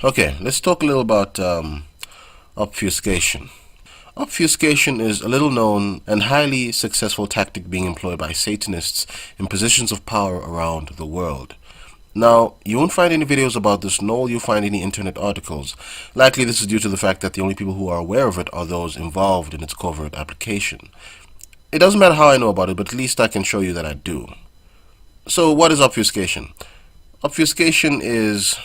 Okay, let's talk a little about obfuscation. Obfuscation is a little known and highly successful tactic being employed by Satanists in positions of power around the world. Now, you won't find any videos about this, nor will you find any internet articles. Likely this is due to the fact that the only people who are aware of it are those involved in its covert application. It doesn't matter how I know about it, but at least I can show you that I do. So what is obfuscation? Obfuscation is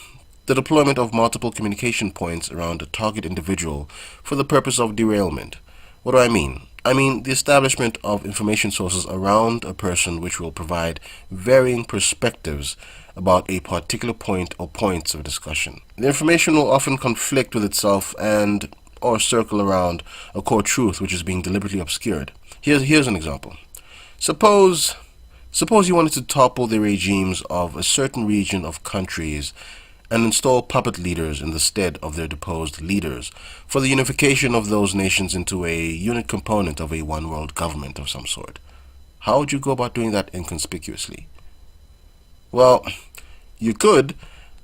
the deployment of multiple communication points around a target individual for the purpose of derailment. What do I mean? I mean the establishment of information sources around a person which will provide varying perspectives about a particular point or points of discussion. The information will often conflict with itself and or circle around a core truth which is being deliberately obscured. Here's an example. Suppose you wanted to topple the regimes of a certain region of countries and install puppet leaders in the stead of their deposed leaders for the unification of those nations into a unit component of a one-world government of some sort. How would you go about doing that inconspicuously? Well, you could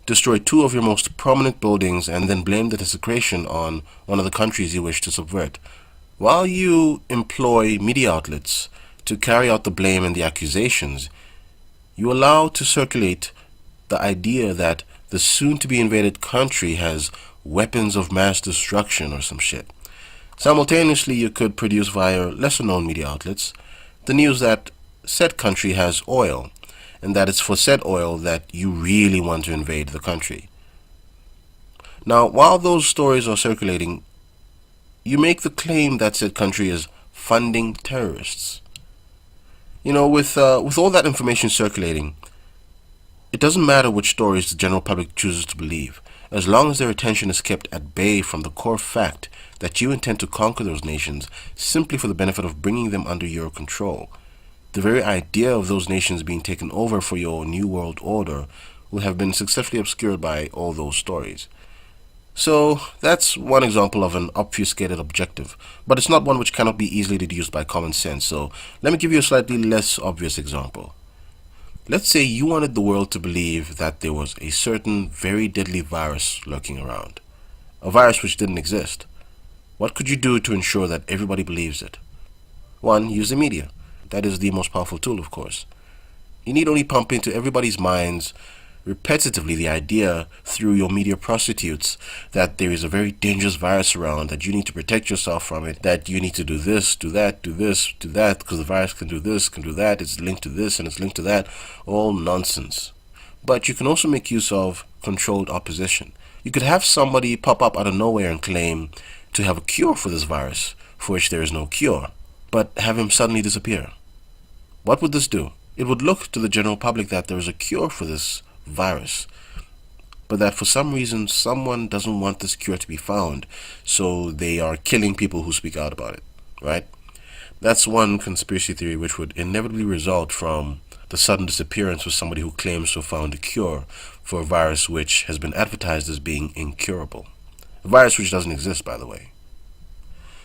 destroy two of your most prominent buildings and then blame the desecration on one of the countries you wish to subvert. While you employ media outlets to carry out the blame and the accusations, you allow to circulate the idea that the soon-to-be invaded country has weapons of mass destruction or some shit. Simultaneously, you could produce via lesser-known media outlets the news that said country has oil, and that it's for said oil that you really want to invade the country. Now, while those stories are circulating, you make the claim that said country is funding terrorists. You know, with all that information circulating, it doesn't matter which stories the general public chooses to believe, as long as their attention is kept at bay from the core fact that you intend to conquer those nations simply for the benefit of bringing them under your control. The very idea of those nations being taken over for your new world order will have been successfully obscured by all those stories. So that's one example of an obfuscated objective, but it's not one which cannot be easily deduced by common sense, so let me give you a slightly less obvious example. Let's say you wanted the world to believe that there was a certain very deadly virus lurking around, a virus which didn't exist. What could you do to ensure that everybody believes it? 1. Use the media. That is the most powerful tool, of course. You need only pump into everybody's minds repetitively the idea through your media prostitutes that there is a very dangerous virus around, that you need to protect yourself from it, that you need to do this, do that, do this, do that, because the virus can do this, can do that, it's linked to this and it's linked to that. All nonsense. But you can also make use of controlled opposition. You could have somebody pop up out of nowhere and claim to have a cure for this virus, for which there is no cure, but have him suddenly disappear. What would this do? It would look to the general public that there is a cure for this virus, but that for some reason someone doesn't want this cure to be found, so they are killing people who speak out about it, right? That's one conspiracy theory which would inevitably result from the sudden disappearance of somebody who claims to have found a cure for a virus which has been advertised as being incurable. A virus which doesn't exist, by the way.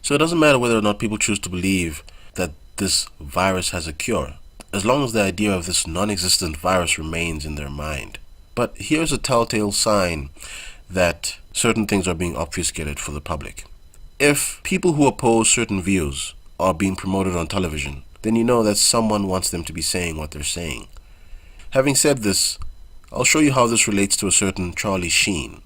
So it doesn't matter whether or not people choose to believe that this virus has a cure, as long as the idea of this non-existent virus remains in their mind. But here's a telltale sign that certain things are being obfuscated for the public. If people who oppose certain views are being promoted on television, then you know that someone wants them to be saying what they're saying. Having said this, I'll show you how this relates to a certain Charlie Sheen.